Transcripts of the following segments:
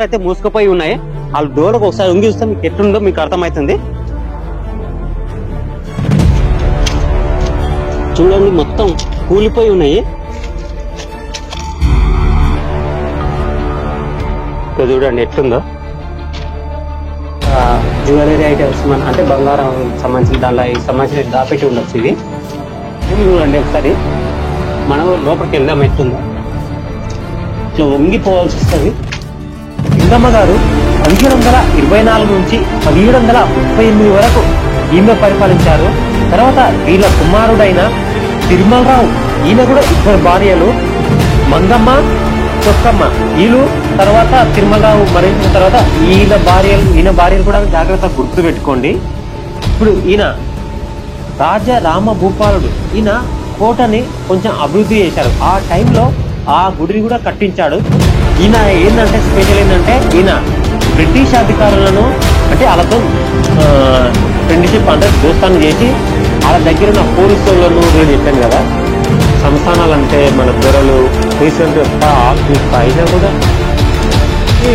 అయితే మూసుకుపోయి ఉన్నాయి. వాళ్ళ డోర్లకు ఒకసారి ఉంగి చూస్తే మీకు ఎట్లుందో మీకు అర్థమవుతుంది. చూడండి, మొత్తం కూలిపోయి ఉన్నాయి. చూడండి ఎట్లుందో. జ్యువెలరీ ఐటమ్స్ అంటే బంగారం సంబంధించిన దానిలో సంబంధించిన దాపెట్టి ఉండొచ్చు. ఇది చూడండి ఒకసారి మనం లోపలికి వెళ్దాం. ఎట్లుందో ఇట్లా వంగిపోవాల్సి వస్తుంది. లింగమ్మ గారు 1724 నుంచి 1738 వరకు ఈమె పరిపాలించారు. తర్వాత వీళ్ళ కుమారుడైన తిరుమలరావు, ఈయన కూడా ఇద్దరు భార్యలు, మంగమ్మ, చొక్కమ్మ. వీళ్ళు తర్వాత తిరుమలరావు మరణించిన తర్వాత ఈయన భార్యలు కూడా జాగ్రత్తగా గుర్తు పెట్టుకోండి. ఇప్పుడు ఈయన రాజా రామ భూపాలుడు, ఈయన కోటని కొంచెం అభివృద్ధి చేశారు. ఆ టైంలో ఆ గుడిని కూడా కట్టించాడు. ఈయన ఏంటంటే స్పెషల్ ఏంటంటే ఈయన బ్రిటిష్ అధికారులను అంటే వాళ్ళతో ఫ్రెండ్షిప్ అంటే దోస్తాన్ని చేసి వాళ్ళ దగ్గర ఉన్న పోలీసు వాళ్ళను నేను చెప్పాను కదా, సంస్థానాలు అంటే మన దొరలు రీసెంట్ అయినా కూడా ఈ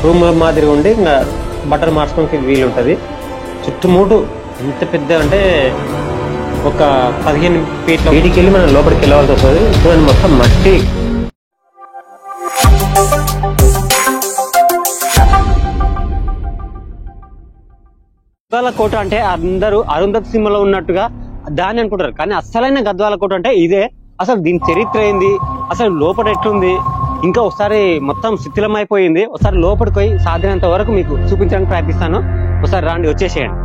రూమ్ మాదిరిగా ఉండి ఇంకా బట్టలు మార్చుకోవడానికి వీలు ఉంటుంది. చుట్టుముట్టు ఎంత పెద్ద అంటే ఒక 15 ఫీట్ల వీటికి వెళ్ళి మనం లోపలికి వెళ్ళవలసి వస్తుంది. చూడండి మొత్తం మట్టి. గద్వాల కోట అంటే అందరూ అరుంధతి సినిమాలో ఉన్నట్టుగా దాన్ని అనుకుంటారు, కానీ అసలైన గద్వాల కోట అంటే ఇదే. అసలు దీని చరిత్ర ఏంది, అసలు లోపల ఎట్లుంది, ఇంకా ఒకసారి మొత్తం శిథిలమైపోయింది. ఒకసారి లోపలికి పోయి సాధ్యమైనంత వరకు మీకు చూపించడానికి ప్రయత్నిస్తాను. ఒకసారి రాండి, వచ్చేసేయండి.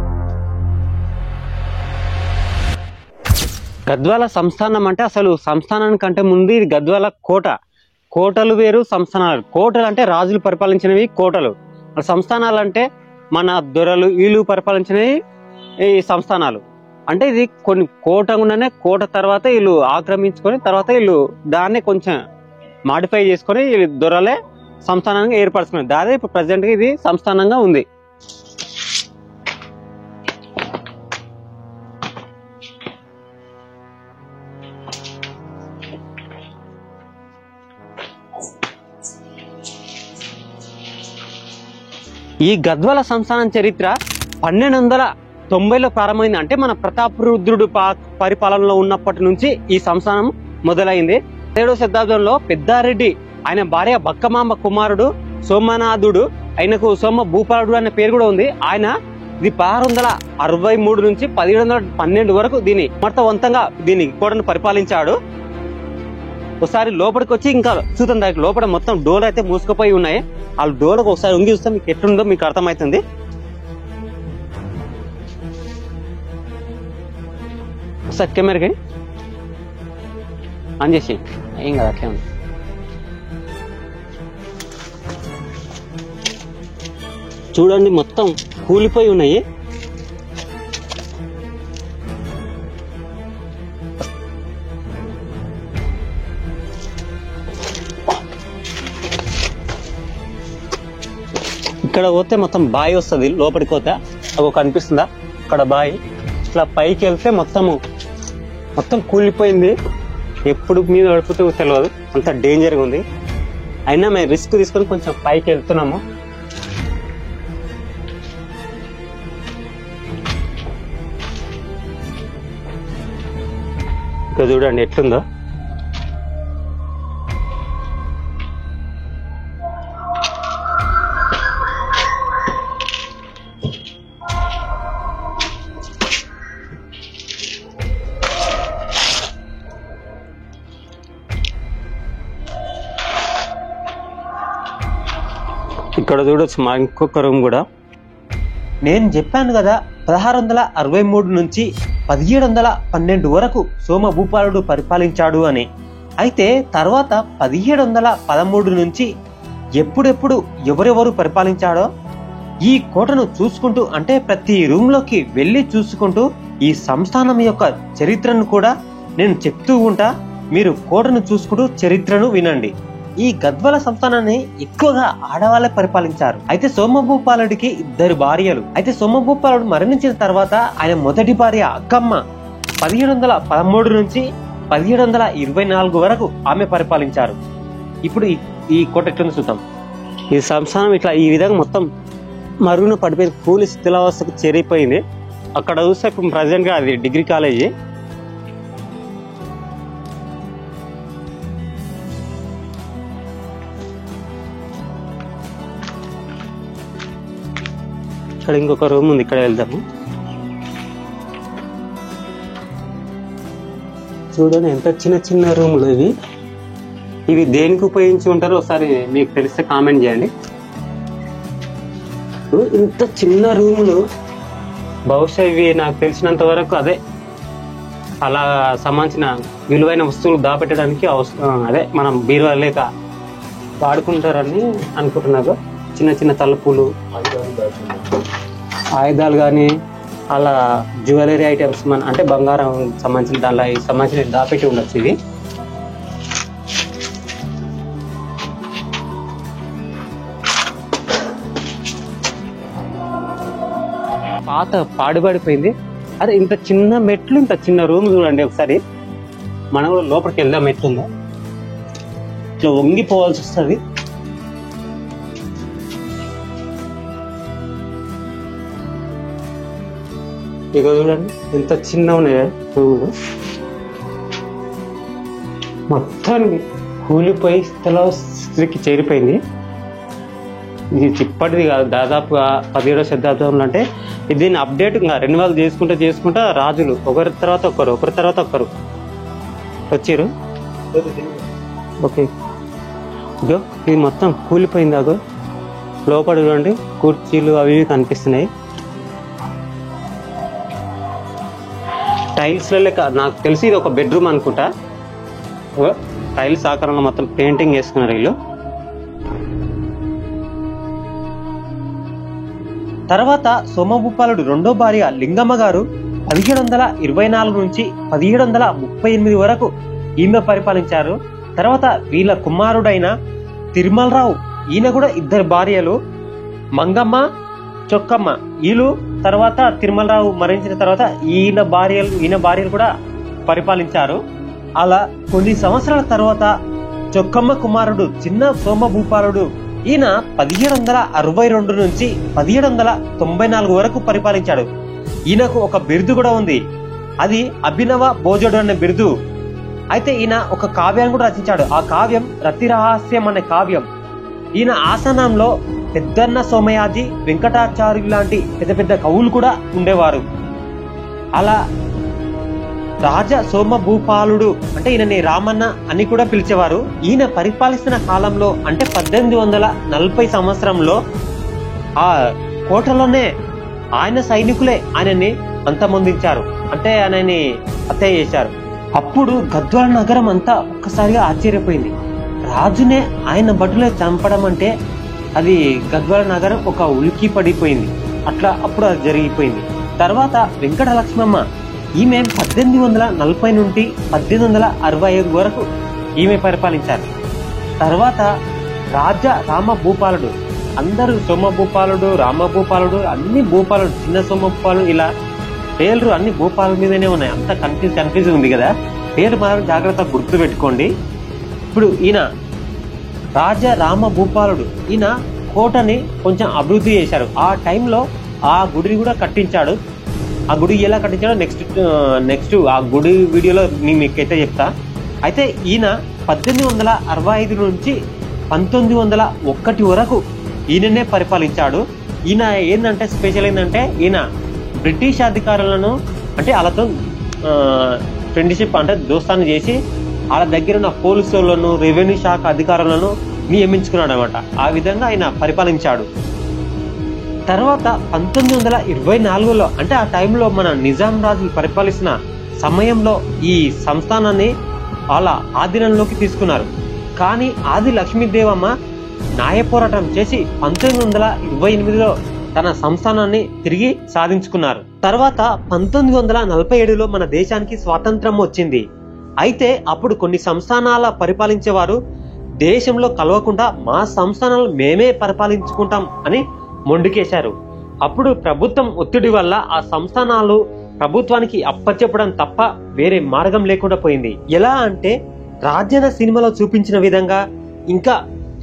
గద్వాల సంస్థానం అంటే అసలు సంస్థానానికంటే ముందు ఇది గద్వాల కోట. కోటలు వేరు, సంస్థానాలు. కోటలు అంటే రాజులు పరిపాలించినవి కోటలు. సంస్థానాలు అంటే మన దొరలు వీళ్ళు పరిపాలించినవి ఈ సంస్థానాలు. అంటే ఇది కొన్ని కోట ఉండనే కోట తర్వాత వీళ్ళు ఆక్రమించుకొని తర్వాత వీళ్ళు దాన్ని కొంచెం మాడిఫై చేసుకొని వీళ్ళు దొరలే సంస్థానంగా ఏర్పరచుకున్నారు. దాదాపు ఇప్పుడు ప్రజెంట్గా ఇది సంస్థానంగా ఉంది. ఈ గద్వాల సంస్థానం చరిత్ర 1290లో ప్రారంభమైంది. అంటే మన ప్రతాపరుద్రుడు పరిపాలనలో ఉన్నప్పటి నుంచి ఈ సంస్థానం మొదలైంది. 7వ శతాబ్దంలో పెద్దారెడ్డి ఆయన భార్య బక్కమాంబ కుమారుడు సోమనాథుడు, ఆయనకు సోమ భూపాలుడు అనే పేరు కూడా ఉంది. ఆయన ఇది 1663 నుంచి 1712 వరకు దీన్ని సమర్థవంతంగా దీన్ని కోటను పరిపాలించాడు. ఒకసారి లోపలికి వచ్చి ఇంకా చూద్దాం. దానికి లోపల మొత్తం డోర్ అయితే మూసుకుపోయి ఉన్నాయి. వాళ్ళ డోర్లకు ఒకసారి ఉంగి చూస్తే మీకు ఎట్లుందో మీకు అర్థమవుతుంది. ఒకసారి కెమెరాకి ఆన్ చేసి ఏం కదా అట్లే ఉంది. చూడండి మొత్తం కూలిపోయి ఉన్నాయి. ఇక్కడ పోతే మొత్తం బావి వస్తుంది. లోపలికి పోతే అవి కనిపిస్తుందా అక్కడ బావి. ఇట్లా పైకి వెళ్తే మొత్తం కూలిపోయింది. ఎప్పుడు మీద పడిపోతే తెలియదు, అంత డేంజర్గా ఉంది. అయినా మేము రిస్క్ తీసుకొని కొంచెం పైకి వెళ్తున్నాము. ఇక్కడ చూడండి ఎట్లుందో. ఇక్కడ చూడొచ్చు మా ఇంకొక రూమ్ కూడా. నేను చెప్పాను కదా 1663 నుంచి 1712 వరకు సోమ భూపాలుడు పరిపాలించాడు అని. అయితే తర్వాత 1713 నుంచి ఎప్పుడెప్పుడు ఎవరెవరు పరిపాలించాడో ఈ కోటను చూసుకుంటూ అంటే ప్రతి రూమ్ లోకి వెళ్ళి చూసుకుంటూ ఈ సంస్థానం యొక్క చరిత్రను కూడా నేను చెప్తూ ఉంటా. మీరు కోటను చూసుకుంటూ చరిత్రను వినండి. ఈ గద్వాల సంస్థానాన్ని ఎక్కువగా ఆడవాళ్ళే పరిపాలించారు. అయితే సోమభూపాలుడికి 2 భార్యలు. అయితే సోమభూపాలుడు మరణించిన తర్వాత ఆయన మొదటి భార్య అక్కమ్మ 1713 నుంచి 1724 వరకు ఆమె పరిపాలించారు. ఇప్పుడు ఈ కోట ఎట్లుంది చూద్దాం. ఈ సంస్థానం ఇట్లా ఈ విధంగా మొత్తం మరుగున పడిపోయింది, కూలి శిథిలావస్థకు చేరిపోయింది. అక్కడ చూస్తే ఇప్పుడు ప్రజెంట్గా అది డిగ్రీ కాలేజీ. ఇక్కడ ఇంకొక రూమ్ ఉంది, ఇక్కడ వెళ్దాము. చూడండి ఎంత చిన్న చిన్న రూములు ఇవి. ఇవి దేనికి ఉపయోగించి ఉంటారో ఒకసారి మీకు తెలిస్తే కామెంట్ చేయండి. ఇంత చిన్న రూములు బహుశా ఇవి నాకు తెలిసినంత వరకు అదే అలా సంబంధించిన విలువైన వస్తువులు దాపెట్టడానికి అదే మనం బీరువా లేక వాడుకుంటారని అనుకుంటున్నారు. చిన్న చిన్న తలుపులు, ఆయుధాలు కానీ అలా జ్యువెలరీ ఐటమ్స్ అంటే బంగారం సంబంధించిన దానిలో సంబంధించిన దాపెట్టి ఉండొచ్చు ఇవి. పాత పాడుబడిపోయింది. అదే ఇంత చిన్న మెట్లు, ఇంత చిన్న రూమ్ చూడండి ఒకసారి. మనం లోపలికి వెళ్దాం, మెట్లుందా ఇట్లా వంగిపోవాల్సి వస్తుంది. ఇక చూడండి ఎంత చిన్న ఉన్నాయి రూములు. మొత్తానికి కూలిపోయి స్థితికి చేరిపోయింది. ఇది ఇప్పటిది కాదు, దాదాపుగా 17వ శతాబ్దంలో. అంటే దీన్ని అప్డేట్ రెన్యువల్ చేసుకుంటా రాజులు ఒకరి తర్వాత ఒకరు వచ్చారు. ఓకే, ఇదో ఇది మొత్తం కూలిపోయింది. అగో లోపల చూడండి కుర్చీలు అవి కనిపిస్తున్నాయి. టైల్స్ లెక్క నాకు తెలిసి ఇది ఒక బెడ్రూమ్ అనుకుంటా. టైల్స్ ఆకారంలో మొత్తం పెయింటింగ్ వేసుకున్నారు వీళ్ళు. తర్వాత సోమభూపాలుడు రెండో భార్య లింగమ్మ గారు 1724 నుంచి 1738 వరకు ఈమె పరిపాలించారు. తర్వాత వీళ్ళ కుమారుడైన తిరుమలరావు, ఈయన కూడా 2 భార్యలు, మంగమ్మ, చొక్కమ్మ. వీళ్ళు తర్వాత తిరుమలరావు మరణించిన తర్వాత ఈయన భార్యలు కూడా పరిపాలించారు. అలా కొన్ని సంవత్సరాల తర్వాత చొక్కమ్మ కుమారుడు చిన్న సోమభూపాలుడు ఈయన 1762 నుంచి 1794 వరకు పరిపాలించాడు. ఈయనకు ఒక బిరుదు కూడా ఉంది, అది అభినవ భోజుడు అనే బిరుదు. అయితే ఈయన ఒక కావ్యాన్ని కూడా రచించాడు. ఆ కావ్యం రతిరహస్యం అనే కావ్యం. ఈయన ఆసనంలో పెద్దన్న సోమయాజి, వెంకటాచార్యులు లాంటి పెద్ద పెద్ద కవులు కూడా ఉండేవారు. అలా రాజ సోమభూపాలుడు అంటే ఈయనని రామన్న అని కూడా పిలిచేవారు. ఈయన పరిపాలిస్తున్న కాలంలో అంటే 1840 సంవత్సరంలో ఆ కోటలోనే ఆయన సైనికులే ఆయనని అంతమొందించారు, అంటే ఆయనని హత్య చేశారు. అప్పుడు గద్వాల నగరం అంతా ఒక్కసారిగా ఆశ్చర్యపోయింది. రాజునే ఆయన భటులే చంపడం అంటే అది గద్వాల నగరం ఒక ఉలికి పడిపోయింది. అప్పుడు అది జరిగిపోయింది. తర్వాత వెంకట లక్ష్మమ్మ, ఈమె 1840 నుండి 1865 వరకు ఈమె పరిపాలించారు. తర్వాత రాజా రామభూపాలుడు, అందరూ సోమభూపాలుడు, రామభూపాలుడు, అన్ని భూపాలుడు, చిన్న సోమభూపాలుడు, ఇలా పేర్లు అన్ని భూపాల మీదనే ఉన్నాయి. అంత కన్ఫ్యూజ్ ఉంది కదా, పేరు మాత్రం జాగ్రత్తగా గుర్తు పెట్టుకోండి. ఇప్పుడు ఈయన రాజా రామభూపాలుడు ఈయన కోటని కొంచెం అభివృద్ధి చేశారు. ఆ టైంలో ఆ గుడిని కూడా కట్టించాడు. ఆ గుడి ఎలా కట్టించాడో నెక్స్ట్ ఆ గుడి వీడియోలో మీకైతే చెప్తా. అయితే ఈయన 1865 నుంచి 1901 వరకు ఈయననే పరిపాలించాడు. ఈయన ఏంటంటే స్పెషల్ ఏంటంటే ఈయన బ్రిటిష్ అధికారులను అంటే వాళ్ళతో ఫ్రెండ్షిప్ అంటే దోస్తాన్ని చేసి వాళ్ళ దగ్గర ఉన్న పోలీసులను, రెవెన్యూ శాఖ అధికారులను నియమించుకున్నాడు అనమాట. ఆ విధంగా ఆయన పరిపాలించాడు. తర్వాత 1924లో అంటే ఆ టైంలో మన నిజాం రాజులు పరిపాలిస్తున్న సమయంలో ఈ సంస్థానాన్ని వాళ్ళ ఆధీనంలోకి తీసుకున్నారు. కానీ ఆది లక్ష్మీదేవమ్మ న్యాయ పోరాటం చేసి 1928లో తన సంస్థానాన్ని తిరిగి సాధించుకున్నారు. తర్వాత 1947లో మన దేశానికి స్వాతంత్రం వచ్చింది. అయితే అప్పుడు కొన్ని సంస్థానాల పరిపాలించేవారు దేశంలో కలవకుండా మా సంస్థానాలు మేమే పరిపాలించుకుంటాం అని మొండికేశారు. అప్పుడు ప్రభుత్వం ఒత్తిడి వల్ల ఆ సంస్థానాలు ప్రభుత్వానికి అప్పచెప్పడం తప్ప వేరే మార్గం లేకుండా పోయింది. ఎలా అంటే రాజన్న సినిమాలో చూపించిన విధంగా ఇంకా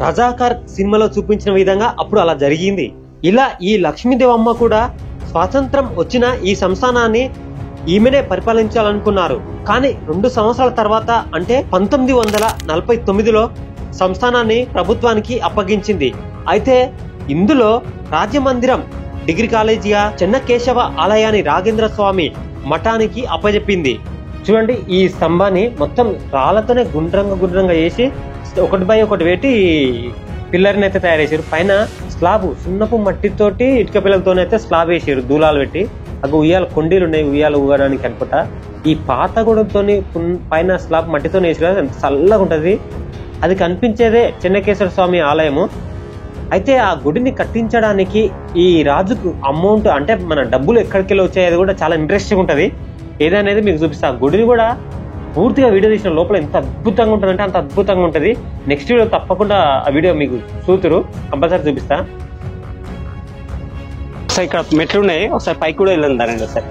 రజాకార్ సినిమాలో చూపించిన విధంగా అప్పుడు అలా జరిగింది. ఇలా ఈ లక్ష్మీదేవమ్మ కూడా స్వాతంత్రం వచ్చిన ఈ సంస్థానాన్ని ఈమెనే పరిపాలించాలనుకున్నారు. కానీ 2 సంవత్సరాల తర్వాత అంటే 1949లో సంస్థానాన్ని ప్రభుత్వానికి అప్పగించింది. అయితే ఇందులో రాజమందిరం డిగ్రీ కాలేజీగా చెన్నకేశవ ఆలయాన్ని రాఘేంద్ర స్వామి మఠానికి అప్పజెప్పింది. చూడండి, ఈ స్తంభాన్ని మొత్తం రాళ్లతోనే గుండ్రంగా వేసి ఒకటి బై ఒకటి పెట్టి పిల్లర్ని అయితే తయారు చేశారు. పైన స్లాబ్ సున్నపు మట్టితోటి ఇటుక పిల్లలతోనైతే స్లాబ్ వేసారు, దూలాలు పెట్టి. అవి ఉయ్యాల కొండీలు ఉన్నాయి, ఉయ్యాలు ఊగడానికి అనుకుంటా. ఈ పాత గూడంతో పైన స్లాబ్ మట్టితో వేసారు, చల్లగా ఉంటది. అది కనిపించేదే చెన్నకేశ్వర స్వామి ఆలయము. అయితే ఆ గుడిని కట్టించడానికి ఈ రాజుకు అమౌంట్ అంటే మన డబ్బులు ఎక్కడికెళ్ళి వచ్చాయి అది కూడా చాలా ఇంట్రెస్టింగ్ ఉంటది. ఏదనేది మీకు చూపిస్తా. ఆ గుడిని కూడా పూర్తిగా వీడియో తీసిన లోపల ఎంత అద్భుతంగా ఉంటుందంటే అంత అద్భుతంగా ఉంటది. నెక్స్ట్ వీడియో తప్పకుండా ఆ వీడియో మీకు చూతురు, కంపల్సరీ చూపిస్తా. ఒకసారి ఇక్కడ మెట్లు ఉన్నాయి, ఒకసారి పైకి కూడా వెళ్ళండి. ఒకసారి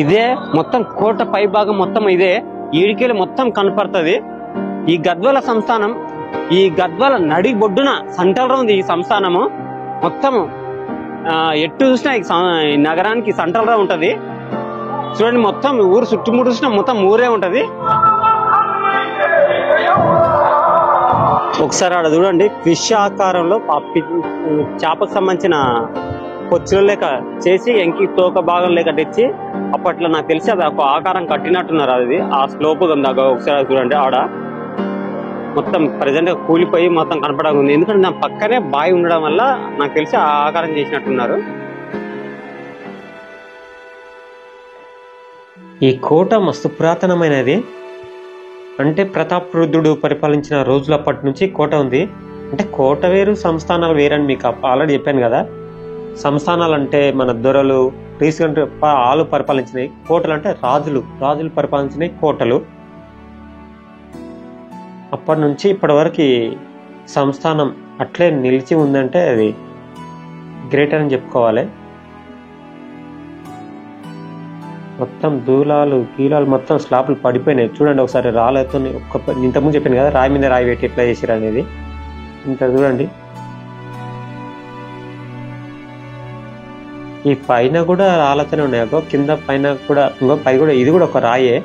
ఇదే మొత్తం కోట పై భాగం మొత్తం ఇదే. ఈడికెళ్ళి మొత్తం కనపడుతుంది. ఈ గద్వాల సంస్థానం, ఈ గద్వాల నడి బొడ్డున సెంట్రల్ ఉంది ఈ సంస్థానము. మొత్తం ఎట్టు చూసినా ఈ నగరానికి సెంట్రల్ గా ఉంటది. చూడండి, మొత్తం ఊరు చుట్టుముట్టు చూసినా మొత్తం ఊరే ఉంటది. ఒకసారి ఆడ చూడండి, ఫిష్ ఆకారంలో చేపకు సంబంధించిన పొచ్చుల లేక చేసి ఎంకి తోక భాగం లేక తెచ్చి అప్పట్లో నాకు తెలిసి అది ఒక ఆకారం కట్టినట్టున్నారు. అది ఆ స్లోప్ ఉంది. ఒకసారి చూడండి, ఆడ మొత్తం ప్రజెంట్ కూలిపోయి మొత్తం కనపడగా ఉంది. ఎందుకంటే నా పక్కనే బావి ఉండడం వల్ల నాకు తెలిసి ఆ ఆకారం చేసినట్టున్నారు. ఈ కోట మస్తు పురాతనమైనది. అంటే ప్రతాపరుద్రుడు పరిపాలించిన రోజులప్పటి నుంచి కోట ఉంది. అంటే కోట వేరు, సంస్థానాలు వేరని మీకు ఆల్రెడీ చెప్పాను కదా. సంస్థానాలు అంటే మన దొరలు, రీసెంట్ ఆలు పరిపాలించినాయి. కోటలు అంటే రాజులు పరిపాలించినాయి కోటలు. అప్పటి నుంచి ఇప్పటి వరకు సంస్థానం అట్లే నిలిచి ఉందంటే అది గ్రేటర్ అని చెప్పుకోవాలి. మొత్తం దూలాలు కీలాలు మొత్తం స్లాబ్లు పడిపోయినాయి. చూడండి ఒకసారి రాళ్ళతో, ఇంతకుముందు చెప్పాను కదా రాయి మీద రాయి పెట్టి ఎట్లా చేసారు అనేది. ఇంత చూడండి, ఈ పైన కూడా రాళ్ళతోనే ఉన్నాయి. కింద పైన కూడా ఇంకో పై కూడా, ఇది కూడా ఒక రాయే.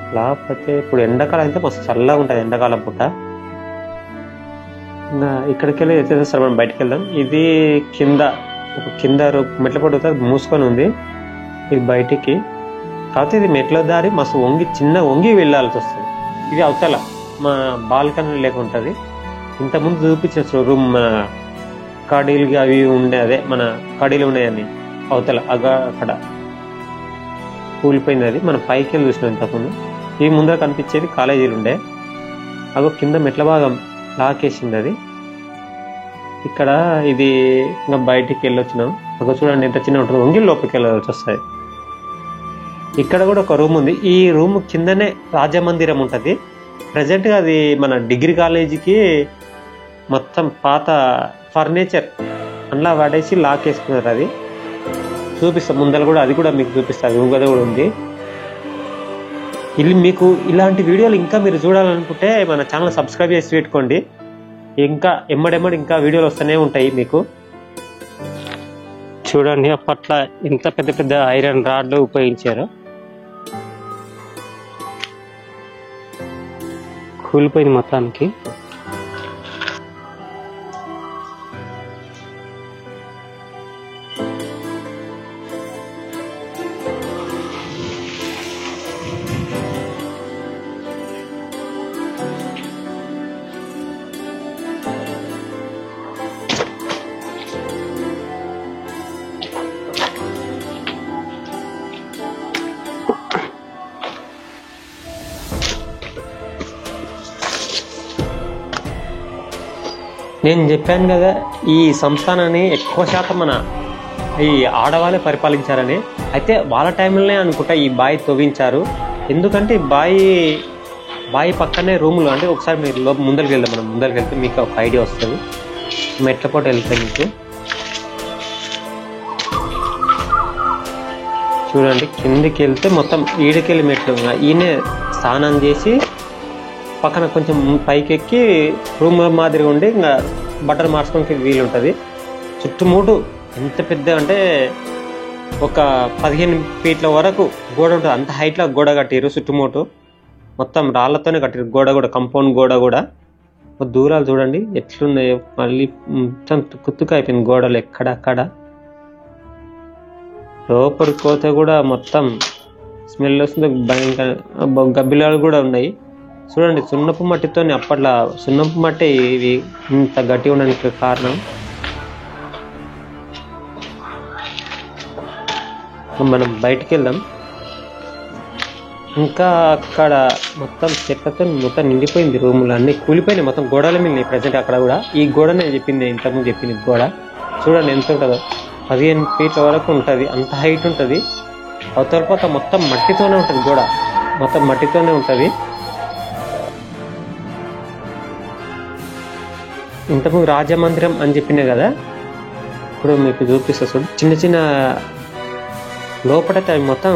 స్లాబ్ అయితే ఇప్పుడు ఎండాకాలం అయితే మస్తు చల్లగా ఉంటుంది, ఎండాకాలం పూట. ఇంకా ఇక్కడికి వెళ్ళి వచ్చేసేస్తారు, మనం బయటకు వెళ్దాం. ఇది కింద మెట్ల పడుతుంది, మూసుకొని ఉంది. ఇది బయటికి కాకపోతే ఇది మెట్ల దారి మస్తు చిన్న వంగి వెళ్ళాల్సి వస్తుంది. ఇది అవతల మా బాల్కనీ లేకుంటది. ఇంతకుముందు చూపించచ్చు రూమ్, మన కడీలు అవి ఉండే, అదే మన కడీలు ఉన్నాయని అవతల అక్కడ కూలిపోయింది. అది మనం పైకి వెళ్ళి చూసినాం ఇంతకుముందు. ఈ ముందర కనిపించేది కాలేజీలు ఉండే. కింద మెట్ల భాగం లాకేసింది అది. ఇక్కడ ఇది ఇంకా బయటికి వెళ్ళొచ్చినాం. చూడండి ఎంత చిన్న ఉంటుంది, వంగి లోపలికి వెళ్ళాల్సి వస్తుంది. ఇక్కడ కూడా ఒక రూమ్ ఉంది. ఈ రూమ్ కిందనే రాజమందిరం ఉంటుంది. ప్రజెంట్ గా అది మన డిగ్రీ కాలేజీకి మొత్తం పాత ఫర్నిచర్ అందులో వాడేసి లాక్ వేసుకున్నారు. అది చూపిస్తాం ముందర కూడా, అది కూడా మీకు చూపిస్తాను. రూమ్ గది కూడా ఉంది. మీకు ఇలాంటి వీడియోలు ఇంకా మీరు చూడాలనుకుంటే మన ఛానల్ సబ్స్క్రైబ్ చేసి పెట్టుకోండి. ఇంకా ఎమ్మడెమ్మడి ఇంకా వీడియోలు వస్తూనే ఉంటాయి మీకు. చూడండి అప్పట్లో ఇంత పెద్ద పెద్ద ఐరన్ రాడ్లు ఉపయోగించారు. కూలిపోయింది మొత్తానికి. నేను చెప్పాను కదా, ఈ సంస్థానాన్ని ఎక్కువ శాతం మన ఈ ఆడవాళ్ళే పరిపాలించారని. అయితే వాళ్ళ టైంలోనే అనుకుంటా ఈ బావి తవ్వించారు. ఎందుకంటే బావి పక్కనే రూములు, అంటే ఒకసారి మీరు ముందరికి వెళ్దాం, మనం ముందరికి వెళ్తే మీకు ఒక ఐడియా వస్తుంది. మెట్ల పూట వెళ్తే మీకు చూడండి, కిందికి వెళ్తే మొత్తం ఈడకెళ్ళి మెట్లు. ఈయనే స్నానం చేసి పక్కన కొంచెం పైకి ఎక్కి రూమ్ మాదిరిగా ఉండి ఇంకా బట్టలు మార్చుకోవడానికి వీలు ఉంటుంది. చుట్టుముట్టు ఎంత పెద్ద అంటే ఒక 15 ఫీట్ల వరకు గోడ ఉంటుంది. అంత హైట్లో గోడ కట్టారు. చుట్టుముట్టు మొత్తం రాళ్లతోనే కట్టారు గోడ కూడా, కంపౌండ్ గోడ కూడా. దూరాలు చూడండి ఎట్లున్నాయో, మళ్ళీ మొత్తం కుత్తుక అయిపోయింది గోడలు ఎక్కడక్కడ. లోపలికి పోతే కూడా మొత్తం స్మెల్ వస్తుంది, భయంకర గబ్బిలాలు కూడా ఉన్నాయి. చూడండి సున్నపు మట్టితో, అప్పట్లో సున్నపు మట్టి ఇవి ఇంత గట్టి ఉండడానికి కారణం. మనం బయటికి వెళ్దాం. ఇంకా అక్కడ మొత్తం చెట్లతో మొత్తం నిండిపోయింది. రూములు అన్ని కూలిపోయినాయి, మొత్తం గోడల మీద ప్రజెంట్ అక్కడ కూడా. ఈ గోడ నేను చెప్పింది ఇంతకుముందు చెప్పింది గోడ చూడండి ఎంత ఉంటుందో, 15 ఫీట్ల వరకు ఉంటుంది. అంత హైట్ ఉంటుంది. అవతల పక్క మొత్తం మట్టితోనే ఉంటుంది గోడ, మొత్తం మట్టితోనే ఉంటుంది. ఇంతకుముందు రాజమందిరం అని చెప్పినా కదా, ఇప్పుడు మీకు చూపిస్తా చూడు. చిన్న చిన్న లోపలైతే అవి మొత్తం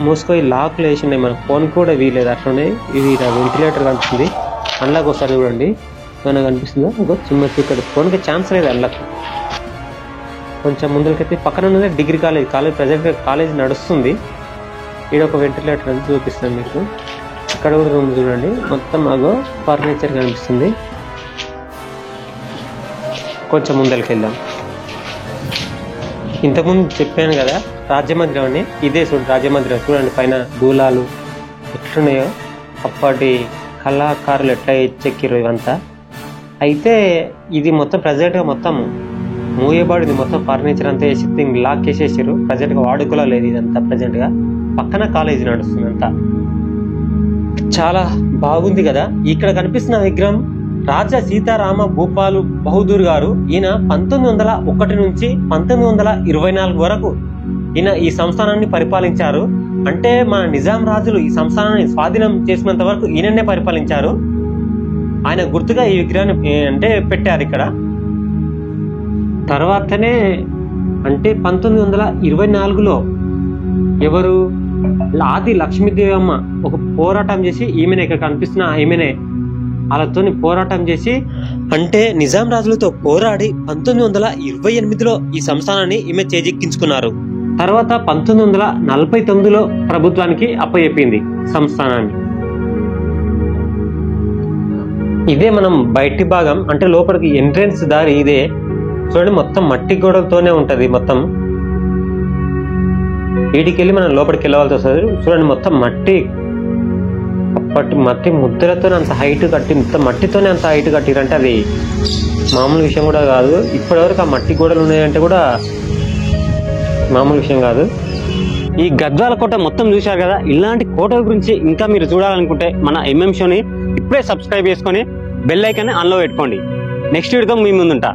మూసుకొని లాక్లు వేసి ఉన్నాయి. మన ఫోన్ కూడా వీలేదు అట్లనే. ఇది వెంటిలేటర్ కనిపిస్తుంది. అందులోకి ఒకసారి చూడండి, ఏమైనా కనిపిస్తుందో. ఇంకో చిన్న ఇక్కడ ఫోన్కి ఛాన్స్ లేదు. అందులోకి కొంచెం ముందుకైతే పక్కన ఉన్నదే డిగ్రీ కాలేజ్ ప్రజెంట్ కాలేజ్ నడుస్తుంది. ఈడ ఒక వెంటిలేటర్ అని చూపిస్తాను మీకు. ఇక్కడ కూడా రూమ్ చూడండి, మొత్తం అగో ఫర్నిచర్ కనిపిస్తుంది. కొంచెం ముందరికి వెళ్దాం. ఇంతకుముందు చెప్పాను కదా రాజమందిరం అని, ఇదే చూడండి రాజమందిరం. చూడండి పైన దూలాలు ఎట్లున్నాయో, అప్పటి కళాకారులు ఎట్లా చెక్కిరు ఇవంతా. అయితే ఇది మొత్తం ప్రజెంట్గా మొత్తం మూయబడింది. మొత్తం ఫర్నిచర్ అంతా వేసి లాక్ చేసేసారు. ప్రజెంట్గా వాడుకలో లేదు ఇదంతా. ప్రజెంట్గా పక్కన కాలేజీ నడుస్తుంది అంతా. చాలా బాగుంది కదా. ఇక్కడ కనిపిస్తున్న విగ్రహం రాజా సీతారామ భూపాలు బహదూర్ గారు. ఈయన 1901 నుంచి 1924 వరకు ఈయన ఈ సంస్థానాన్ని పరిపాలించారు. అంటే మన నిజాం రాజులు ఈ సంస్థానాన్ని స్వాధీనం చేసినంత వరకు ఈయననే పరిపాలించారు. ఆయన గుర్తుగా ఈ విగ్రహాన్ని అంటే పెట్టారు ఇక్కడ. తర్వాతనే అంటే 1924లో ఎవరు ఆది లక్ష్మీదేవమ్మ ఒక పోరాటం చేసి, ఈమెనే ఇక్కడ కనిపిస్తున్న ఈమెనే వాళ్ళతో పోరాటం చేసి, అంటే నిజాం రాజులతో పోరాడి 1928లో ఈ సంస్థానాన్ని ఈమె చేజిక్కించుకున్నారు. తర్వాత 1949లో ప్రభుత్వానికి అప్పచెప్పింది సంస్థానాన్ని. ఇదే మనం బయటి భాగం, అంటే లోపలికి ఎంట్రెన్స్ దారి ఇదే. చూడండి మొత్తం మట్టి గోడలతోనే ఉంటది. మొత్తం వీటికెళ్ళి మనం లోపలికి వెళ్ళవలసి వస్తుంది. చూడండి మొత్తం మట్టి, అప్పటి మట్టి ముద్దలతో అంత హైట్ కట్టి, మొత్తం మట్టితోనే అంత హైట్ కట్టిరంటే అది మామూలు విషయం కూడా కాదు. ఇప్పటివరకు ఆ మట్టి గోడలు ఉన్నాయంటే కూడా మామూలు విషయం కాదు. ఈ గద్వాల కోట మొత్తం చూశారు కదా. ఇలాంటి కోటల గురించి ఇంకా మీరు చూడాలనుకుంటే మన ఎంఎం షోని ఇప్పుడే సబ్స్క్రైబ్ చేసుకొని బెల్ ఐకాన్ని ఆన్లో పెట్టుకోండి. నెక్స్ట్ వీడియోతో మీ ముందుంటా.